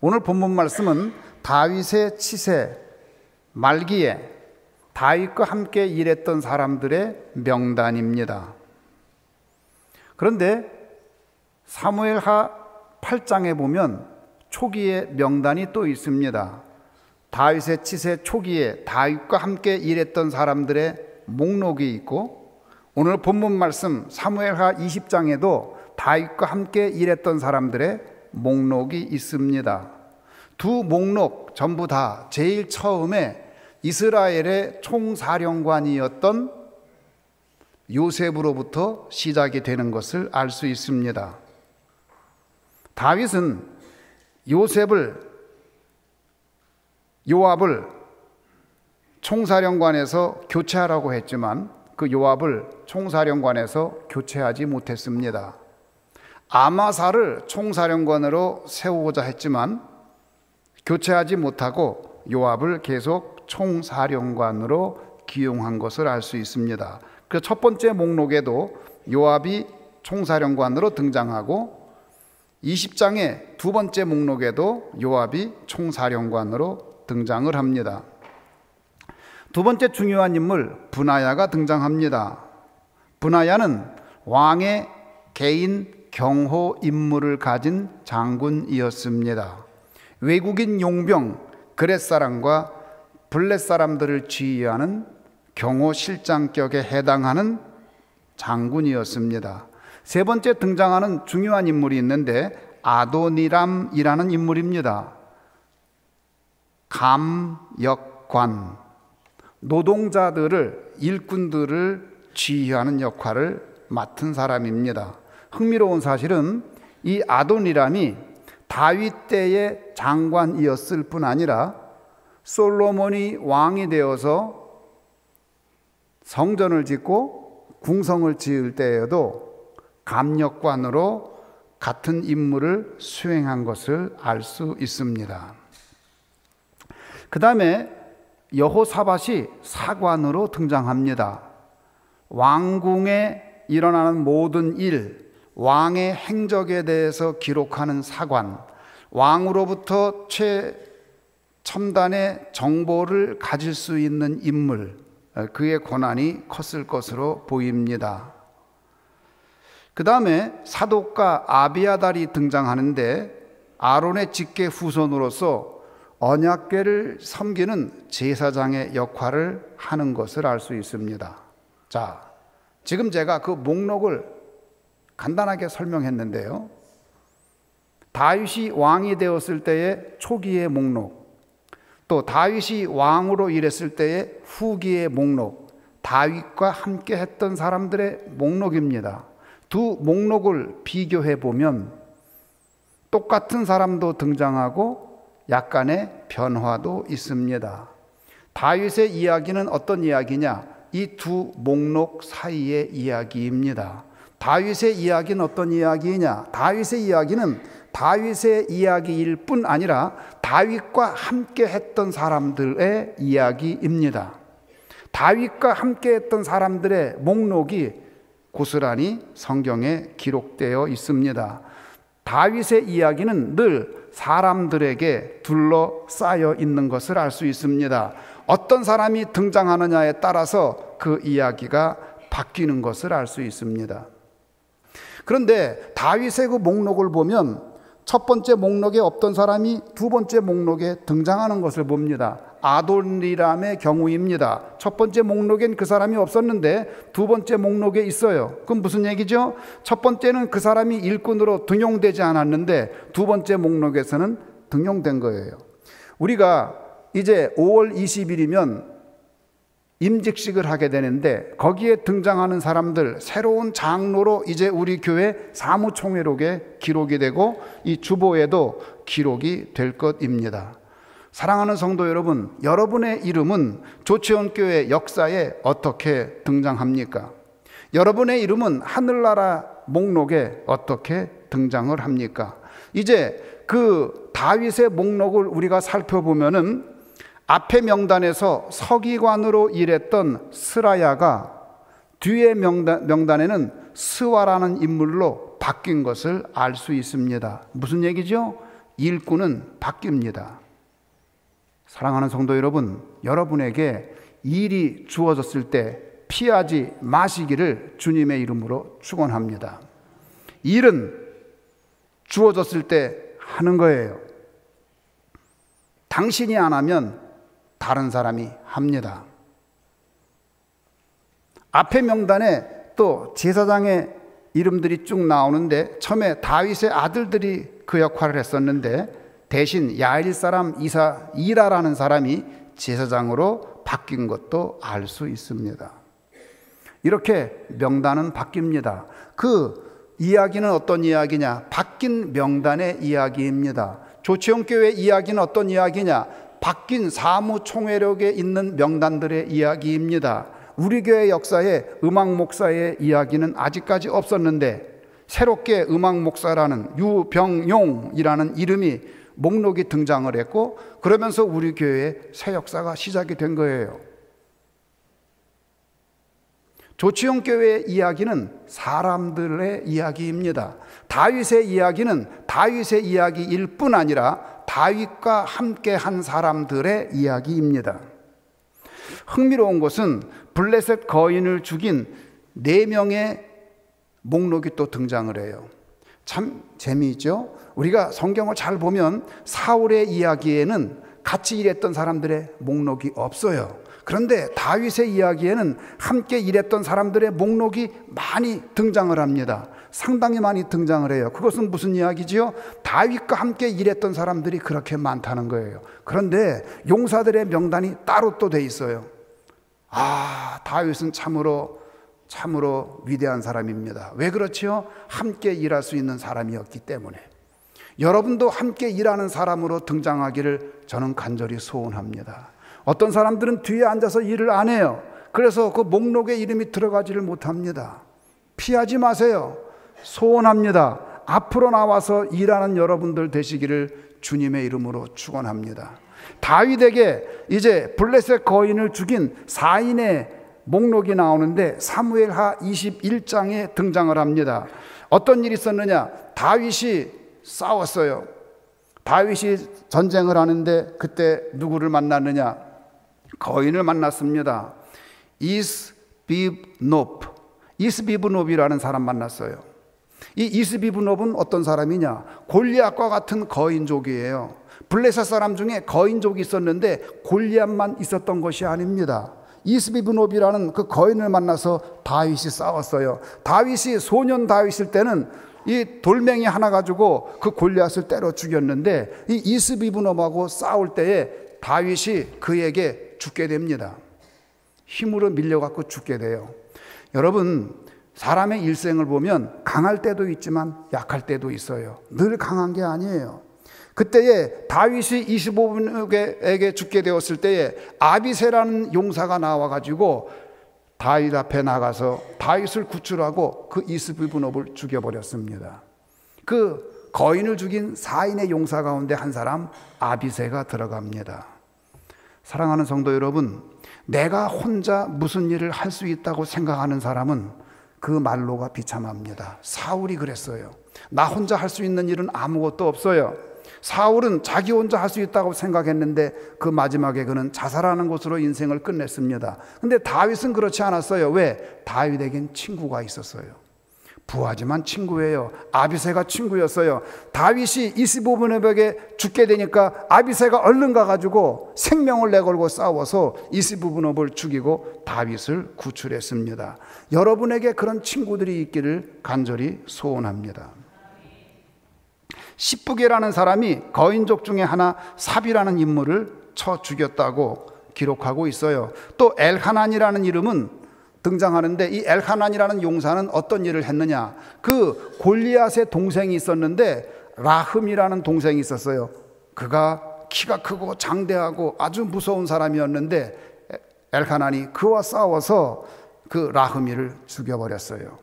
오늘 본문 말씀은 다윗의 치세 말기에 다윗과 함께 일했던 사람들의 명단입니다. 그런데 사무엘하 8장에 보면 초기에 명단이 또 있습니다. 다윗의 치세 초기에 다윗과 함께 일했던 사람들의 목록이 있고, 오늘 본문 말씀 사무엘하 20장에도 다윗과 함께 일했던 사람들의 목록이 있습니다. 두 목록 전부 다 제일 처음에 이스라엘의 총사령관이었던 요셉으로부터 시작이 되는 것을 알 수 있습니다. 다윗은 요압을 총사령관에서 교체하라고 했지만 그 요압을 총사령관에서 교체하지 못했습니다. 아마사를 총사령관으로 세우고자 했지만 교체하지 못하고 요압을 계속 총사령관으로 기용한 것을 알 수 있습니다. 그 첫 번째 목록에도 요압이 총사령관으로 등장하고 20장의 두 번째 목록에도 요압이 총사령관으로 등장을 합니다. 두 번째 중요한 인물 브나야가 등장합니다. 브나야는 왕의 개인 경호 임무를 가진 장군이었습니다. 외국인 용병 그렛 사람과 블렛 사람들을 지휘하는 경호실장격에 해당하는 장군이었습니다. 세 번째 등장하는 중요한 인물이 있는데 아도니람이라는 인물입니다. 감역관, 노동자들을, 일꾼들을 지휘하는 역할을 맡은 사람입니다. 흥미로운 사실은 이 아도니람이 다윗 때의 장관이었을 뿐 아니라 솔로몬이 왕이 되어서 성전을 짓고 궁성을 지을 때에도 감역관으로 같은 임무를 수행한 것을 알 수 있습니다. 그 다음에 여호사밧이 사관으로 등장합니다. 왕궁에 일어나는 모든 일, 왕의 행적에 대해서 기록하는 사관, 왕으로부터 최첨단의 정보를 가질 수 있는 인물, 그의 권한이 컸을 것으로 보입니다. 그 다음에 사독과 아비아달이 등장하는데 아론의 직계 후손으로서 언약궤를 섬기는 제사장의 역할을 하는 것을 알 수 있습니다. 자, 지금 제가 그 목록을 간단하게 설명했는데요. 다윗이 왕이 되었을 때의 초기의 목록, 또 다윗이 왕으로 일했을 때의 후기의 목록, 다윗과 함께 했던 사람들의 목록입니다. 두 목록을 비교해 보면 똑같은 사람도 등장하고 약간의 변화도 있습니다. 다윗의 이야기는 어떤 이야기냐? 이 두 목록 사이의 이야기입니다. 다윗의 이야기는 어떤 이야기이냐? 다윗의 이야기는 다윗의 이야기일 뿐 아니라 다윗과 함께 했던 사람들의 이야기입니다. 다윗과 함께 했던 사람들의 목록이 고스란히 성경에 기록되어 있습니다. 다윗의 이야기는 늘 사람들에게 둘러싸여 있는 것을 알 수 있습니다. 어떤 사람이 등장하느냐에 따라서 그 이야기가 바뀌는 것을 알 수 있습니다. 그런데 다윗의 그 목록을 보면 첫 번째 목록에 없던 사람이 두 번째 목록에 등장하는 것을 봅니다. 아도니람의 경우입니다. 첫 번째 목록엔 그 사람이 없었는데 두 번째 목록에 있어요. 그럼 무슨 얘기죠? 첫 번째는 그 사람이 일꾼으로 등용되지 않았는데 두 번째 목록에서는 등용된 거예요. 우리가 이제 5월 20일이면 임직식을 하게 되는데 거기에 등장하는 사람들, 새로운 장로로 이제 우리 교회 사무총회록에 기록이 되고 이 주보에도 기록이 될 것입니다. 사랑하는 성도 여러분, 여러분의 이름은 조치원교회 역사에 어떻게 등장합니까? 여러분의 이름은 하늘나라 목록에 어떻게 등장을 합니까? 이제 그 다윗의 목록을 우리가 살펴보면은 앞에 명단에서 서기관으로 일했던 스라야가 뒤에 명단에는 스와라는 인물로 바뀐 것을 알 수 있습니다. 무슨 얘기죠? 일꾼은 바뀝니다. 사랑하는 성도 여러분, 여러분에게 일이 주어졌을 때 피하지 마시기를 주님의 이름으로 축원합니다. 일은 주어졌을 때 하는 거예요. 당신이 안 하면 다른 사람이 합니다. 앞에 명단에 또 제사장의 이름들이 쭉 나오는데 처음에 다윗의 아들들이 그 역할을 했었는데 대신 야일 사람 이라라는 사람이 제사장으로 바뀐 것도 알 수 있습니다. 이렇게 명단은 바뀝니다. 그 이야기는 어떤 이야기냐? 바뀐 명단의 이야기입니다. 조치원교회 이야기는 어떤 이야기냐? 바뀐 사무총회력에 있는 명단들의 이야기입니다. 우리 교회 역사에 음악 목사의 이야기는 아직까지 없었는데 새롭게 음악 목사라는 유병용이라는 이름이 목록이 등장을 했고 그러면서 우리 교회의 새 역사가 시작이 된 거예요. 조치용 교회의 이야기는 사람들의 이야기입니다. 다윗의 이야기는 다윗의 이야기일 뿐 아니라 다윗과 함께 한 사람들의 이야기입니다. 흥미로운 것은 블레셋 거인을 죽인 4명의 목록이 또 등장을 해요. 참 재미있죠? 우리가 성경을 잘 보면 사울의 이야기에는 같이 일했던 사람들의 목록이 없어요. 그런데 다윗의 이야기에는 함께 일했던 사람들의 목록이 많이 등장을 합니다. 상당히 많이 등장을 해요. 그것은 무슨 이야기지요? 다윗과 함께 일했던 사람들이 그렇게 많다는 거예요. 그런데 용사들의 명단이 따로 또 돼 있어요. 다윗은 참으로 위대한 사람입니다. 왜 그렇지요? 함께 일할 수 있는 사람이었기 때문에. 여러분도 함께 일하는 사람으로 등장하기를 저는 간절히 소원합니다. 어떤 사람들은 뒤에 앉아서 일을 안 해요. 그래서 그 목록에 이름이 들어가지를 못합니다. 피하지 마세요. 소원합니다. 앞으로 나와서 일하는 여러분들 되시기를 주님의 이름으로 축원합니다. 다윗에게 이제 블레셋 거인을 죽인 4인의 목록이 나오는데 사무엘하 21장에 등장을 합니다. 어떤 일이 있었느냐? 다윗이 싸웠어요. 다윗이 전쟁을 하는데 그때 누구를 만났느냐? 거인을 만났습니다. 이스비브놉이라는 사람 만났어요. 이 이스비브놉은 어떤 사람이냐? 골리앗과 같은 거인족이에요. 블레셋 사람 중에 거인족이 있었는데 골리앗만 있었던 것이 아닙니다. 이스비브놉이라는 그 거인을 만나서 다윗이 싸웠어요. 다윗이 소년 다윗일 때는 이 돌멩이 하나 가지고 그 골리앗을 때려 죽였는데 이 이스비브놉하고 싸울 때에 다윗이 그에게 죽게 됩니다. 힘으로 밀려갖고 죽게 돼요. 여러분, 사람의 일생을 보면 강할 때도 있지만 약할 때도 있어요. 늘 강한 게 아니에요. 그때에 다윗이 25분에게 죽게 되었을 때에 아비새라는 용사가 나와가지고 다윗 앞에 나가서 다윗을 구출하고 그 이스비브놉을 죽여버렸습니다. 그 거인을 죽인 4인의 용사 가운데 한 사람 아비새가 들어갑니다. 사랑하는 성도 여러분, 내가 혼자 무슨 일을 할 수 있다고 생각하는 사람은 그 말로가 비참합니다. 사울이 그랬어요. 나 혼자 할 수 있는 일은 아무것도 없어요. 사울은 자기 혼자 할 수 있다고 생각했는데 그 마지막에 그는 자살하는 것으로 인생을 끝냈습니다. 근데 다윗은 그렇지 않았어요. 왜? 다윗에겐 친구가 있었어요. 부하지만 친구예요. 아비새가 친구였어요. 다윗이 이스비브놉에게 죽게 되니까 아비새가 얼른 가가지고 생명을 내걸고 싸워서 이스비브놉을 죽이고 다윗을 구출했습니다. 여러분에게 그런 친구들이 있기를 간절히 소원합니다. 십부게라는 사람이 거인족 중에 하나 삽이라는 인물을 쳐 죽였다고 기록하고 있어요. 또 엘하난이라는 이름은 등장하는데 이 엘하난이라는 용사는 어떤 일을 했느냐? 그 골리앗의 동생이 있었는데 라흠이라는 동생이 있었어요. 그가 키가 크고 장대하고 아주 무서운 사람이었는데 엘하난이 그와 싸워서 그 라흠이를 죽여버렸어요.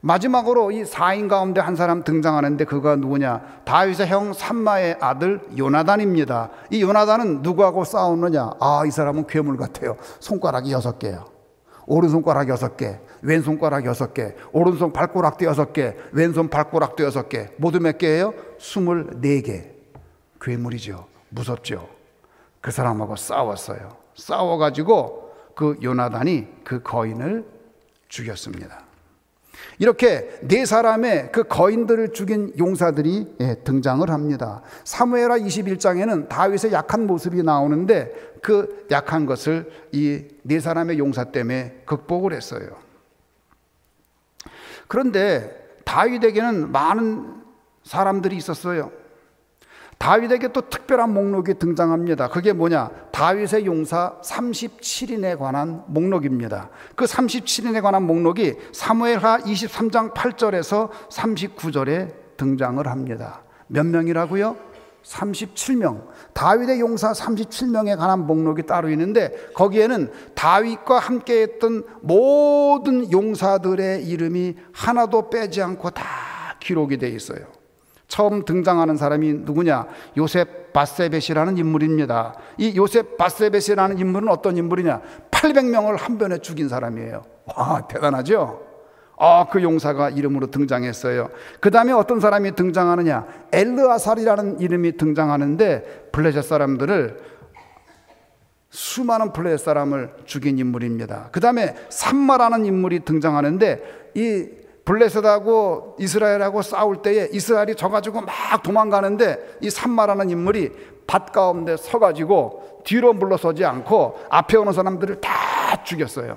마지막으로 이 4인 가운데 한 사람 등장하는데 그가 누구냐? 다윗의 형 삼마의 아들 요나단입니다. 이 요나단은 누구하고 싸웠느냐? 이 사람은 괴물 같아요. 손가락이 6개예요. 오른손가락 6개, 왼손가락 6개, 오른손 발가락도 6개, 왼손 발가락도 6개. 모두 몇 개예요? 24개. 괴물이죠. 무섭죠. 그 사람하고 싸웠어요. 싸워가지고 그 요나단이 그 거인을 죽였습니다. 이렇게 네 사람의 그 거인들을 죽인 용사들이 등장을 합니다. 사무엘하 21장에는 다윗의 약한 모습이 나오는데 그 약한 것을 이 네 사람의 용사 때문에 극복을 했어요. 그런데 다윗에게는 많은 사람들이 있었어요. 다윗에게 또 특별한 목록이 등장합니다. 그게 뭐냐? 다윗의 용사 37인에 관한 목록입니다. 그 37인에 관한 목록이 사무엘하 23장 8절에서 39절에 등장을 합니다. 몇 명이라고요? 37명. 다윗의 용사 37명에 관한 목록이 따로 있는데 거기에는 다윗과 함께했던 모든 용사들의 이름이 하나도 빼지 않고 다 기록이 되어 있어요. 처음 등장하는 사람이 누구냐? 요셉 바세벳이라는 인물입니다. 이 요셉 바세벳이라는 인물은 어떤 인물이냐? 800명을 한 번에 죽인 사람이에요. 와, 대단하죠? 그 용사가 이름으로 등장했어요. 그 다음에 어떤 사람이 등장하느냐? 엘르아살이라는 이름이 등장하는데 블레셋 사람들을 수많은 블레셋 사람을 죽인 인물입니다. 그 다음에 삼마라는 인물이 등장하는데 이 블레셋하고 이스라엘하고 싸울 때에 이스라엘이 져가지고 막 도망가는데 이 삼마라는 인물이 밭 가운데 서가지고 뒤로 물러서지 않고 앞에 오는 사람들을 다 죽였어요.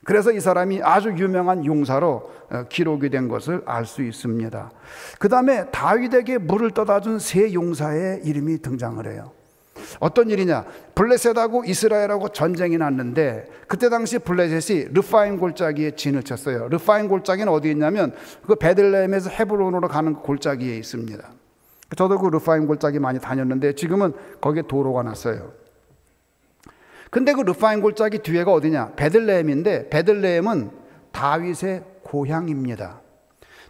그래서 이 사람이 아주 유명한 용사로 기록이 된 것을 알 수 있습니다. 그 다음에 다윗에게 물을 떠다준 세 용사의 이름이 등장을 해요. 어떤 일이냐? 블레셋하고 이스라엘하고 전쟁이 났는데 그때 당시 블레셋이 르파임 골짜기에 진을 쳤어요. 르파임 골짜기는 어디에 있냐면 그 베들레헴에서 헤브론으로 가는 골짜기에 있습니다. 저도 그 르파임 골짜기 많이 다녔는데 지금은 거기에 도로가 났어요. 근데 그 르파임 골짜기 뒤에가 어디냐? 베들레헴인데 베들레헴은 다윗의 고향입니다.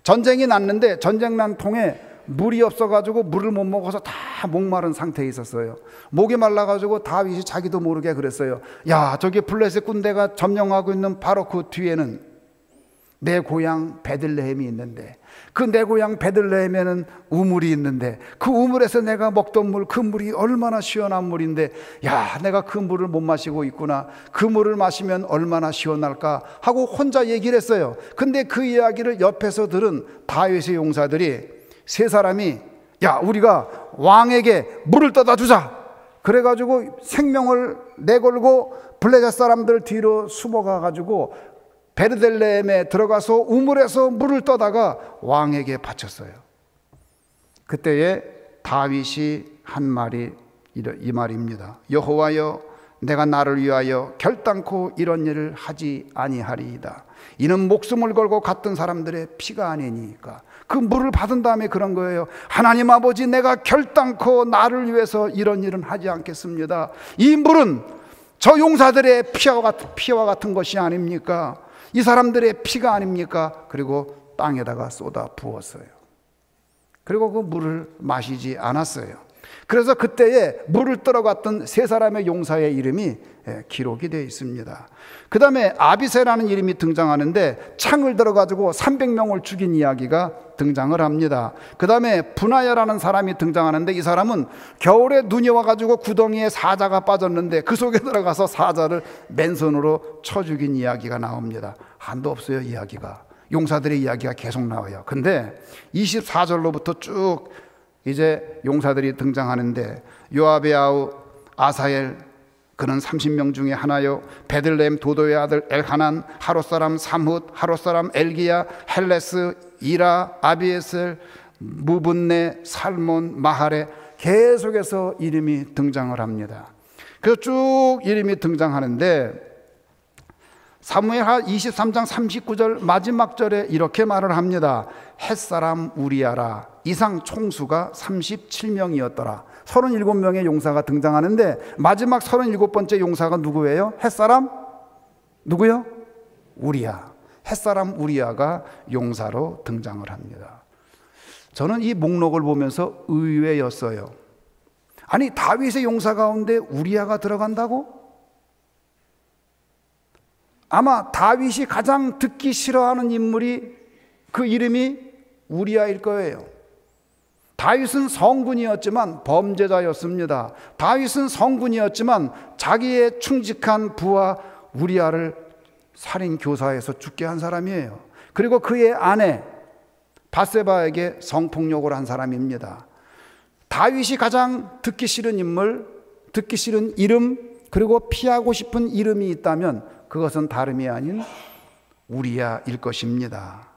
전쟁이 났는데 전쟁 난 통에 물이 없어가지고 물을 못 먹어서 다 목마른 상태에 있었어요. 목이 말라가지고 다윗이 자기도 모르게 그랬어요. 야, 저기 블레셋 군대가 점령하고 있는 바로 그 뒤에는 내 고향 베들레헴이 있는데 그 내 고향 베들레헴에는 우물이 있는데 그 우물에서 내가 먹던 물, 그 물이 얼마나 시원한 물인데 야, 내가 그 물을 못 마시고 있구나. 그 물을 마시면 얼마나 시원할까 하고 혼자 얘기를 했어요. 근데 그 이야기를 옆에서 들은 다윗의 용사들이 세 사람이 야, 우리가 왕에게 물을 떠다 주자. 그래가지고 생명을 내걸고 블레셋 사람들 뒤로 숨어가가지고 베르델레헴에 들어가서 우물에서 물을 떠다가 왕에게 바쳤어요. 그때에 다윗이 한 말이 이 말입니다. 여호와여, 내가 나를 위하여 결단코 이런 일을 하지 아니하리이다. 이는 목숨을 걸고 갔던 사람들의 피가 아니니까. 그 물을 받은 다음에 그런 거예요. 하나님 아버지, 내가 결단코 나를 위해서 이런 일은 하지 않겠습니다. 이 물은 저 용사들의 피와 같은 것이 아닙니까? 이 사람들의 피가 아닙니까? 그리고 땅에다가 쏟아 부었어요. 그리고 그 물을 마시지 않았어요. 그래서 그때에 물을 떨어갔던 세 사람의 용사의 이름이 기록이 되어 있습니다. 그 다음에 아비새라는 이름이 등장하는데 창을 들어가지고 300명을 죽인 이야기가 등장을 합니다. 그 다음에 분하야라는 사람이 등장하는데 이 사람은 겨울에 눈이 와가지고 구덩이에 사자가 빠졌는데 그 속에 들어가서 사자를 맨손으로 쳐 죽인 이야기가 나옵니다. 한도 없어요, 이야기가. 용사들의 이야기가 계속 나와요. 근데 24절로부터 쭉 이제 용사들이 등장하는데 요압의 아우 아사엘, 그는 30명 중에 하나요. 베들레헴 도도의 아들 엘하난, 하롯 사람 삼훗, 하롯 사람 엘기야, 헬레스, 이라, 아비에셀, 무분네, 살몬, 마하레, 계속해서 이름이 등장을 합니다. 그래서 쭉 이름이 등장하는데 사무엘하 23장 39절 마지막 절에 이렇게 말을 합니다. 햇사람 우리아라. 이상 총수가 37명이었더라. 37명의 용사가 등장하는데 마지막 37번째 용사가 누구예요? 햇사람? 누구요? 우리아. 햇사람 우리아가 용사로 등장을 합니다. 저는 이 목록을 보면서 의외였어요. 아니, 다윗의 용사 가운데 우리아가 들어간다고? 아마 다윗이 가장 듣기 싫어하는 인물이 그 이름이 우리아일 거예요. 다윗은 성군이었지만 범죄자였습니다. 다윗은 성군이었지만 자기의 충직한 부하 우리아를 살인 교사해서 죽게 한 사람이에요. 그리고 그의 아내 밧세바에게 성폭력을 한 사람입니다. 다윗이 가장 듣기 싫은 인물, 듣기 싫은 이름, 그리고 피하고 싶은 이름이 있다면 그것은 다름이 아닌 우리아일 것입니다.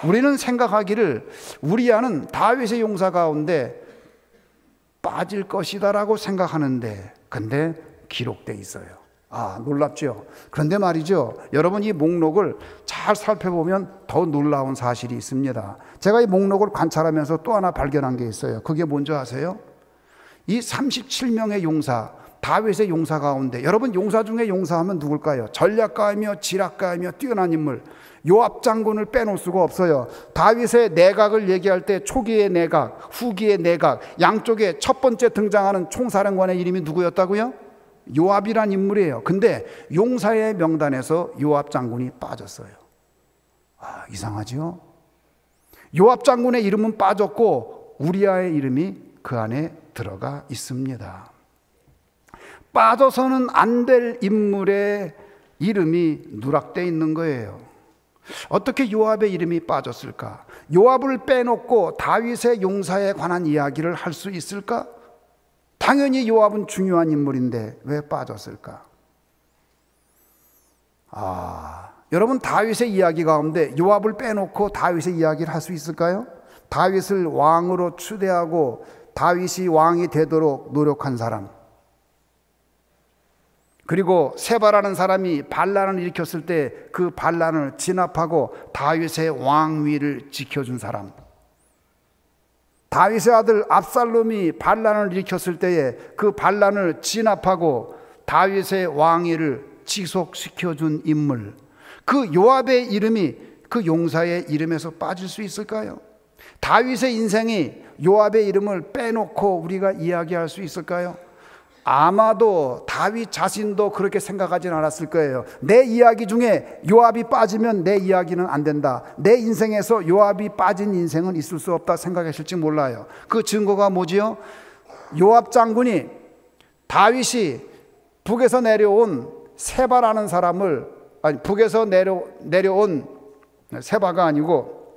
우리는 생각하기를 우리아는 다윗의 용사 가운데 빠질 것이다라고 생각하는데, 근데 기록되어 있어요. 놀랍죠? 그런데 말이죠, 여러분, 이 목록을 잘 살펴보면 더 놀라운 사실이 있습니다. 제가 이 목록을 관찰하면서 또 하나 발견한 게 있어요. 그게 뭔지 아세요? 이 37명의 용사, 다윗의 용사 가운데, 여러분, 용사 중에 용사하면 누굴까요? 전략가이며 지략가이며 뛰어난 인물, 요압 장군을 빼놓을 수가 없어요. 다윗의 내각을 얘기할 때 초기의 내각, 후기의 내각, 양쪽에 첫 번째 등장하는 총사령관의 이름이 누구였다고요? 요압이란 인물이에요. 근데 용사의 명단에서 요압 장군이 빠졌어요. 이상하죠? 요압 장군의 이름은 빠졌고 우리아의 이름이 그 안에 들어가 있습니다. 빠져서는 안 될 인물의 이름이 누락되어 있는 거예요. 어떻게 요압의 이름이 빠졌을까? 요압을 빼놓고 다윗의 용사에 관한 이야기를 할 수 있을까? 당연히 요압은 중요한 인물인데 왜 빠졌을까? 여러분, 다윗의 이야기 가운데 요압을 빼놓고 다윗의 이야기를 할 수 있을까요? 다윗을 왕으로 추대하고 다윗이 왕이 되도록 노력한 사람, 그리고 세바라는 사람이 반란을 일으켰을 때 그 반란을 진압하고 다윗의 왕위를 지켜준 사람, 다윗의 아들 압살롬이 반란을 일으켰을 때에 그 반란을 진압하고 다윗의 왕위를 지속시켜준 인물, 그 요압의 이름이 그 용사의 이름에서 빠질 수 있을까요? 다윗의 인생이 요압의 이름을 빼놓고 우리가 이야기할 수 있을까요? 아마도 다윗 자신도 그렇게 생각하진 않았을 거예요. 내 이야기 중에 요압이 빠지면 내 이야기는 안 된다, 내 인생에서 요압이 빠진 인생은 있을 수 없다 생각했을지 몰라요. 그 증거가 뭐지요? 요압 장군이 다윗이 북에서 내려온 세바라는 사람을, 북에서 내려온 세바가 아니고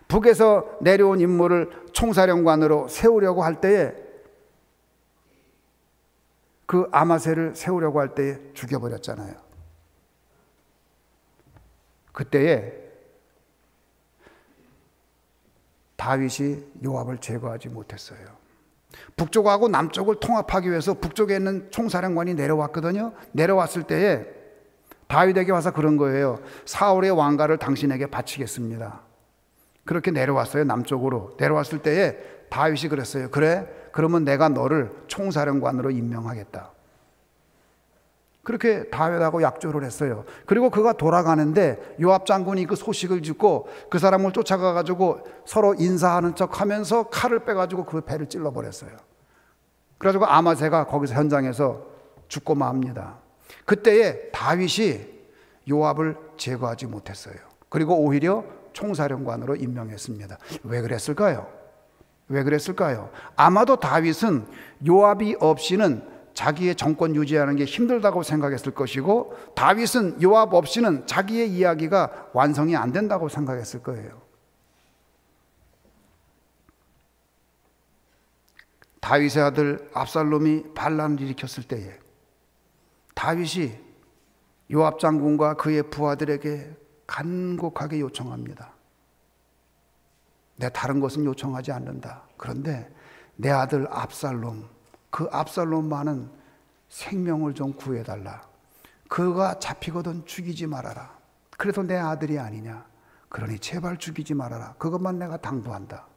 북에서 내려온 인물을 총사령관으로 세우려고 할 때에, 그 아마세를 세우려고 할 때에 죽여버렸잖아요. 그때에 다윗이 요압을 제거하지 못했어요. 북쪽하고 남쪽을 통합하기 위해서 북쪽에 있는 총사령관이 내려왔거든요. 내려왔을 때에 다윗에게 와서 그런 거예요. 사울의 왕가를 당신에게 바치겠습니다. 그렇게 내려왔어요. 남쪽으로 내려왔을 때에 다윗이 그랬어요. 그래, 그러면 내가 너를 총사령관으로 임명하겠다. 그렇게 다윗하고 약조를 했어요. 그리고 그가 돌아가는데 요압 장군이 그 소식을 듣고 그 사람을 쫓아가 가지고 서로 인사하는 척 하면서 칼을 빼가지고 그 배를 찔러버렸어요. 그래가지고 아마세가 거기서 현장에서 죽고 맙니다. 그때에 다윗이 요압을 제거하지 못했어요. 그리고 오히려 총사령관으로 임명했습니다. 왜 그랬을까요? 왜 그랬을까요? 아마도 다윗은 요압이 없이는 자기의 정권 유지하는 게 힘들다고 생각했을 것이고, 다윗은 요압 없이는 자기의 이야기가 완성이 안 된다고 생각했을 거예요. 다윗의 아들 압살롬이 반란을 일으켰을 때에 다윗이 요압 장군과 그의 부하들에게 간곡하게 요청합니다. 내 다른 것은 요청하지 않는다. 그런데 내 아들 압살롬, 그 압살롬만은 생명을 좀 구해달라. 그가 잡히거든 죽이지 말아라. 그래도 내 아들이 아니냐. 그러니 제발 죽이지 말아라. 그것만 내가 당부한다.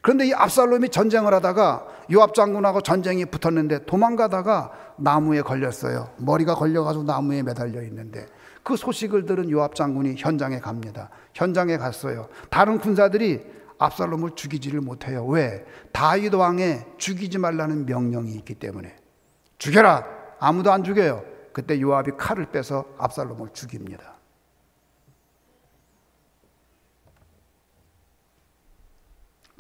그런데 이 압살롬이 전쟁을 하다가 요압 장군하고 전쟁이 붙었는데 도망가다가 나무에 걸렸어요. 머리가 걸려가지고 나무에 매달려 있는데 그 소식을 들은 요압 장군이 현장에 갑니다. 현장에 갔어요. 다른 군사들이 압살롬을 죽이지를 못해요. 왜? 다윗 왕의 죽이지 말라는 명령이 있기 때문에. 죽여라! 아무도 안 죽여요. 그때 요압이 칼을 빼서 압살롬을 죽입니다.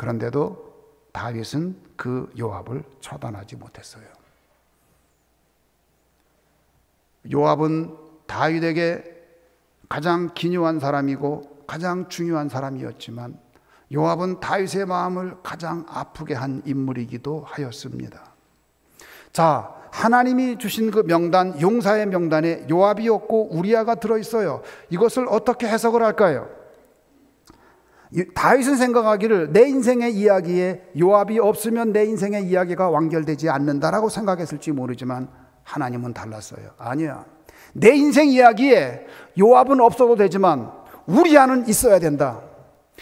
그런데도 다윗은 그 요압을 처단하지 못했어요. 요압은 다윗에게 가장 기묘한 사람이고 가장 중요한 사람이었지만 요압은 다윗의 마음을 가장 아프게 한 인물이기도 하였습니다. 자, 하나님이 주신 그 명단, 용사의 명단에 요압이 없고 우리아가 들어있어요. 이것을 어떻게 해석을 할까요? 다윗은 생각하기를 내 인생의 이야기에 요압이 없으면 내 인생의 이야기가 완결되지 않는다라고 생각했을지 모르지만 하나님은 달랐어요. 아니야. 내 인생 이야기에 요압은 없어도 되지만 우리아는 있어야 된다.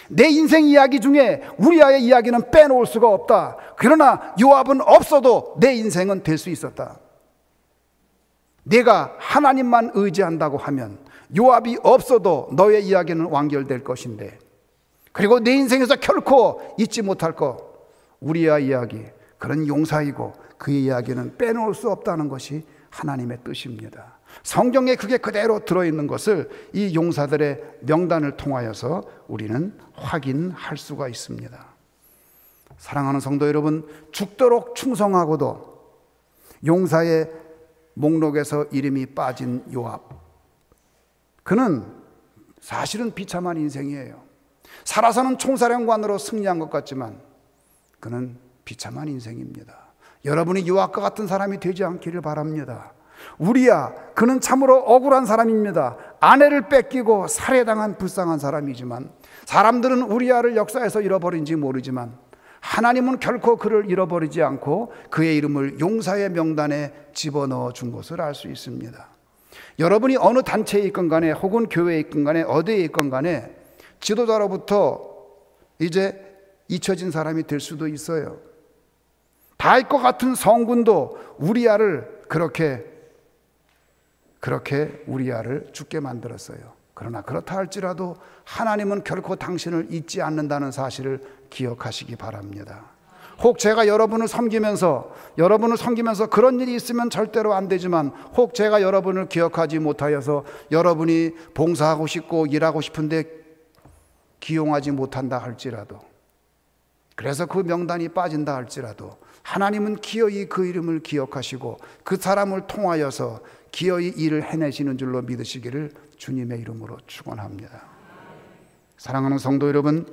내 인생 이야기 중에 우리아의 이야기는 빼놓을 수가 없다. 그러나 요압은 없어도 내 인생은 될 수 있었다. 내가 하나님만 의지한다고 하면 요압이 없어도 너의 이야기는 완결될 것인데, 그리고 내 인생에서 결코 잊지 못할 것, 우리아 이야기, 그런 용사이고 그의 이야기는 빼놓을 수 없다는 것이 하나님의 뜻입니다. 성경에 그게 그대로 들어있는 것을 이 용사들의 명단을 통하여서 우리는 확인할 수가 있습니다. 사랑하는 성도 여러분, 죽도록 충성하고도 용사의 목록에서 이름이 빠진 요압, 그는 사실은 비참한 인생이에요. 살아서는 총사령관으로 승리한 것 같지만 그는 비참한 인생입니다. 여러분이 요압과 같은 사람이 되지 않기를 바랍니다. 우리야, 그는 참으로 억울한 사람입니다. 아내를 뺏기고 살해당한 불쌍한 사람이지만, 사람들은 우리야를 역사에서 잃어버린지 모르지만 하나님은 결코 그를 잃어버리지 않고 그의 이름을 용사의 명단에 집어넣어 준 것을 알 수 있습니다. 여러분이 어느 단체에 있건 간에, 혹은 교회에 있건 간에, 어디에 있건 간에 지도자로부터 이제 잊혀진 사람이 될 수도 있어요. 다윗과 같은 성군도 우리아를 그렇게 우리아를 죽게 만들었어요. 그러나 그렇다 할지라도 하나님은 결코 당신을 잊지 않는다는 사실을 기억하시기 바랍니다. 혹 제가 여러분을 섬기면서 그런 일이 있으면 절대로 안 되지만, 혹 제가 여러분을 기억하지 못하여서 여러분이 봉사하고 싶고 일하고 싶은데 기용하지 못한다 할지라도, 그래서 그 명단이 빠진다 할지라도 하나님은 기어이 그 이름을 기억하시고 그 사람을 통하여서 기어이 일을 해내시는 줄로 믿으시기를 주님의 이름으로 축원합니다. 사랑하는 성도 여러분,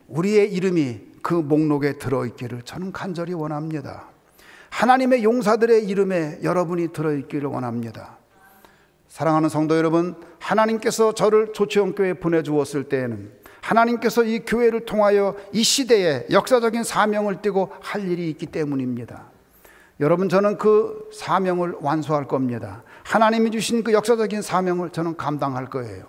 우리의 이름이 그 목록에 들어있기를 저는 간절히 원합니다. 하나님의 용사들의 이름에 여러분이 들어있기를 원합니다. 사랑하는 성도 여러분, 하나님께서 저를 조치원교회에 보내주었을 때에는 하나님께서 이 교회를 통하여 이 시대에 역사적인 사명을 띠고 할 일이 있기 때문입니다. 여러분, 저는 그 사명을 완수할 겁니다. 하나님이 주신 그 역사적인 사명을 저는 감당할 거예요.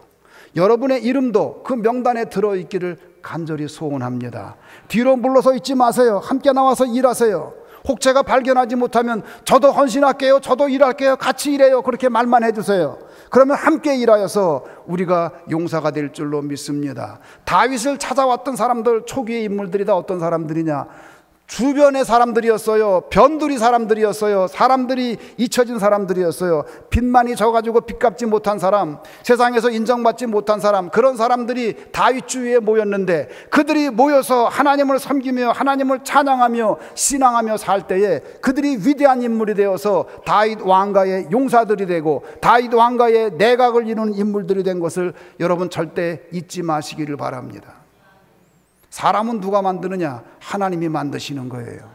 여러분의 이름도 그 명단에 들어있기를 간절히 소원합니다. 뒤로 물러서 있지 마세요. 함께 나와서 일하세요. 혹 제가 발견하지 못하면 저도 헌신할게요, 저도 일할게요, 같이 일해요, 그렇게 말만 해주세요. 그러면 함께 일하여서 우리가 용사가 될 줄로 믿습니다. 다윗을 찾아왔던 사람들, 초기의 인물들이 다 어떤 사람들이냐? 주변의 사람들이었어요. 변두리 사람들이었어요. 사람들이 잊혀진 사람들이었어요. 빚만이 져가지고 빚 갚지 못한 사람, 세상에서 인정받지 못한 사람, 그런 사람들이 다윗 주위에 모였는데, 그들이 모여서 하나님을 섬기며 하나님을 찬양하며 신앙하며 살 때에 그들이 위대한 인물이 되어서 다윗 왕가의 용사들이 되고 다윗 왕가의 내각을 이루는 인물들이 된 것을 여러분 절대 잊지 마시기를 바랍니다. 사람은 누가 만드느냐? 하나님이 만드시는 거예요.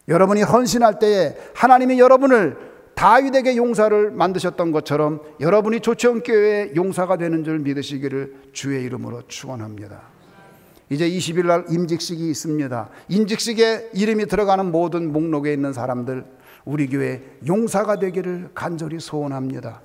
여러분이 헌신할 때에 하나님이 여러분을 다윗에게 용사를 만드셨던 것처럼 여러분이 조치원교회의 용사가 되는 줄 믿으시기를 주의 이름으로 축원합니다. 이제 20일 날 임직식이 있습니다. 임직식에 이름이 들어가는 모든 목록에 있는 사람들, 우리 교회 용사가 되기를 간절히 소원합니다.